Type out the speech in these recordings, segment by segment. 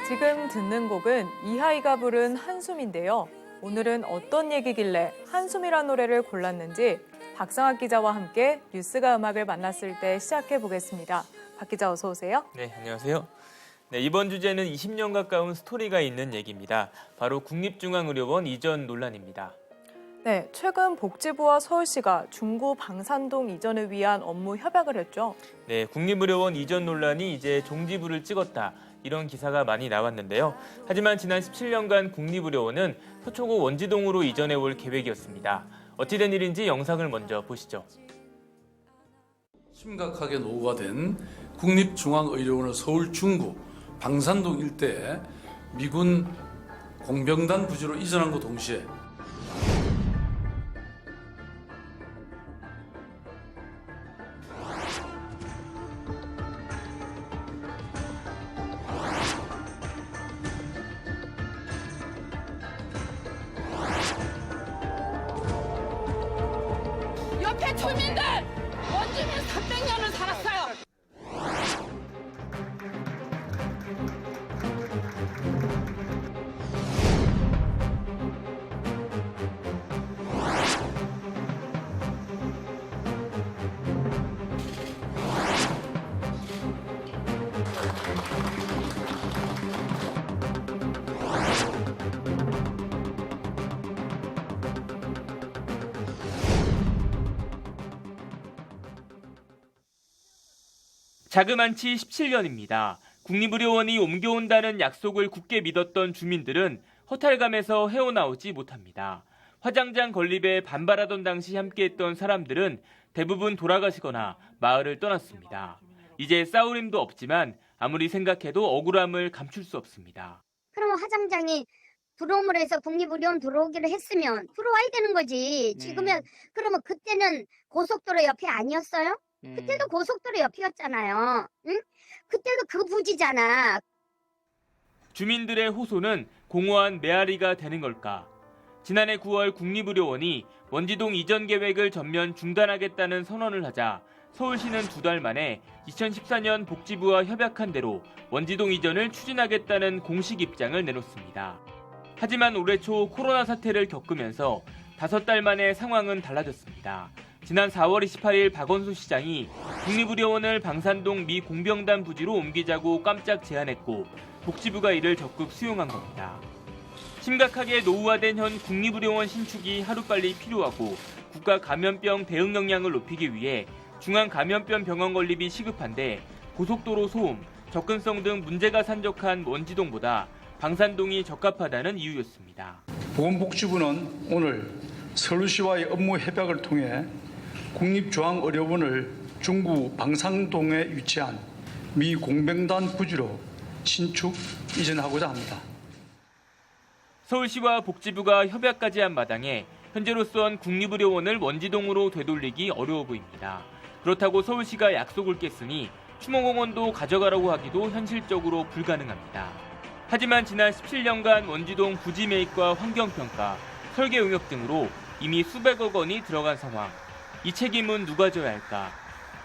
지금 듣는 곡은 이하이가 부른 한숨인데요. 오늘은 어떤 얘기길래 한숨이란 노래를 골랐는지 박상학 기자와 함께 뉴스가 음악을 만났을 때 시작해 보겠습니다. 박 기자 어서 오세요. 네, 안녕하세요. 네, 이번 주제는 20년 가까운 스토리가 있는 얘기입니다. 바로 국립중앙의료원 이전 논란입니다. 네, 최근 복지부와 서울시가 중구 방산동 이전을 위한 업무 협약을 했죠. 네, 국립의료원 이전 논란이 이제 종지부를 찍었다. 이런 기사가 많이 나왔는데요. 하지만 지난 17년간 국립의료원은 서초구 원지동으로 이전해 올 계획이었습니다. 어찌 된 일인지 영상을 먼저 보시죠. 심각하게 노후가 된 국립중앙의료원을 서울 중구 방산동 일대에 미군 공병단 부지로 이전함과 동시에 옆에 주민들 원주민 300년을 살았어요. 자그만치 17년입니다. 국립의료원이 옮겨온다는 약속을 굳게 믿었던 주민들은 허탈감에서 헤어나오지 못합니다. 화장장 건립에 반발하던 당시 함께했던 사람들은 대부분 돌아가시거나 마을을 떠났습니다. 이제 싸울 힘도 없지만 아무리 생각해도 억울함을 감출 수 없습니다. 그럼 화장장이 들어옴을 해서 국립의료원 들어오기로 했으면 들어와야 되는 거지. 지금은 그러면 그때는 고속도로 옆에 아니었어요? 그때도 고속도로 옆이었잖아요. 응? 그때도 그 부지잖아. 주민들의 호소는 공허한 메아리가 되는 걸까? 지난해 9월 국립의료원이 원지동 이전 계획을 전면 중단하겠다는 선언을 하자 서울시는 2달 만에 2014년 복지부와 협약한 대로 원지동 이전을 추진하겠다는 공식 입장을 내놓습니다. 하지만 올해 초 코로나 사태를 겪으면서 5달 만에 상황은 달라졌습니다. 지난 4월 28일 박원순 시장이 국립의료원을 방산동 미 공병단 부지로 옮기자고 깜짝 제안했고 복지부가 이를 적극 수용한 겁니다. 심각하게 노후화된 현 국립의료원 신축이 하루빨리 필요하고 국가 감염병 대응 역량을 높이기 위해 중앙감염병 병원 건립이 시급한데 고속도로 소음, 접근성 등 문제가 산적한 원지동보다 방산동이 적합하다는 이유였습니다. 보건복지부는 오늘 서울시와의 업무 협약을 통해 국립중앙의료원을 중구 방산동에 위치한 미 공병단 부지로 신축 이전하고자 합니다. 서울시와 복지부가 협약까지 한 마당에 현재로선 국립의료원을 원지동으로 되돌리기 어려워 보입니다. 그렇다고 서울시가 약속을 깼으니 추모공원도 가져가라고 하기도 현실적으로 불가능합니다. 하지만 지난 17년간 원지동 부지 매입과 환경평가, 설계 용역 등으로 이미 수백억 원이 들어간 상황. 이 책임은 누가 져야 할까?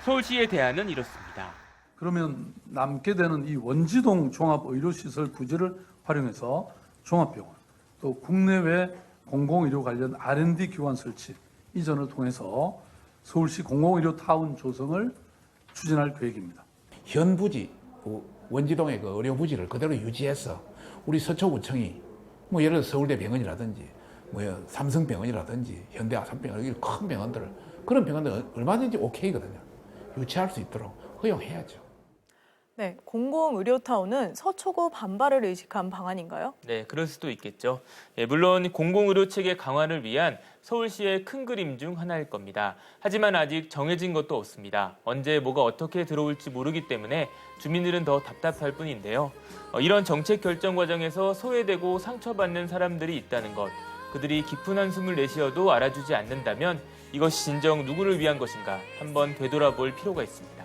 서울시의 대안은 이렇습니다. 그러면 남게 되는 이 원지동 종합의료시설 부지를 활용해서 종합병원 또 국내외 공공의료 관련 R&D 기관 설치 이전을 통해서 서울시 공공의료 타운 조성을 추진할 계획입니다. 현 부지, 원지동의 그 의료 부지를 그대로 유지해서 우리 서초구청이 뭐 예를 들어 서울대 병원이라든지 뭐 삼성병원이라든지 현대아산병원 이런 큰 병원들 그런 병원들 얼마든지 오케이거든요. 유치할 수 있도록 허용해야죠. 네, 공공의료타운은 서초구 반발을 의식한 방안인가요? 네, 그럴 수도 있겠죠. 물론 공공의료 체계 강화를 위한 서울시의 큰 그림 중 하나일 겁니다. 하지만 아직 정해진 것도 없습니다. 언제 뭐가 어떻게 들어올지 모르기 때문에 주민들은 더 답답할 뿐인데요. 이런 정책 결정 과정에서 소외되고 상처받는 사람들이 있다는 것, 그들이 깊은 한숨을 내쉬어도 알아주지 않는다면 이것이 진정 누구를 위한 것인가 한번 되돌아볼 필요가 있습니다.